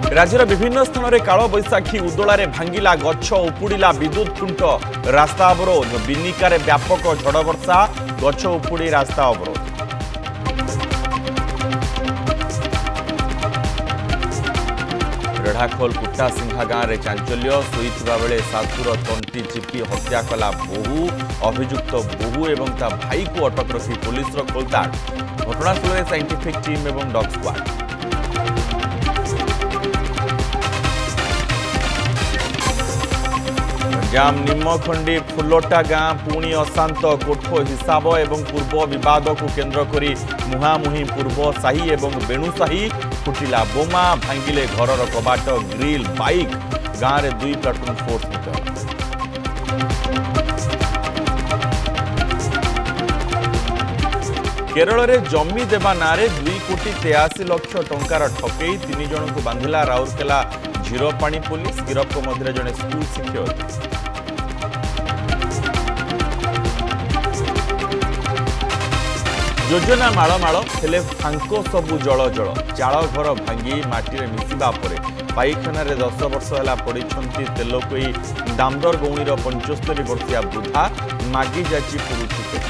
राज्यर विभिन्न स्थान में काल बैशाखी उदोलारे भांगिला गछ उपुड़ा विद्युत खुंट रास्ता अवरोध बिनिकार व्यापक झड़ वर्षा गछ उपुड़ी रास्ता अवरोध। रेढ़ाखोल कुटासिंहा गाँव में चांचल्य शोइथिबा बेले सासुर तंटी चिपी हत्या कला बोहू अभियुक्त बोहू एवं ता भाई को अटक रखी पुलिस खोलताड़ घटनास्थल में साइंटिफिक टीम एवं डॉग स्क्वाड। गंजाम निम्मखंडी फुलोटा गाँ पुणी अशांत कोठ हिसाब एवं पूर्व विवाद को केन्द्र करी मुहांमुही पूर्व साही एवं बेणुसाही फुटिला बोमा भांगिले घरर कबाट ग्रिल बाइक गाँव में 2 प्लाटून फोर्स मुतयन। केरल में जमी देवा नारे 2,83,00,000 टंकार ठकई 3 जन को बांधिला राउरकेला झीरपाणी पुलिस गिरफ को मध्य जड़े स्कूल शिक्षक। योजना माळमाळ हेले फांको सबु जल जल चाल घर भांगी माटी मिसिबा परे पाइखाना 10 वर्ष है पड़ती तेलकोई दामदर गौणीर 75 वर्षिया वृद्धा मागी जाची पुरुष पेट।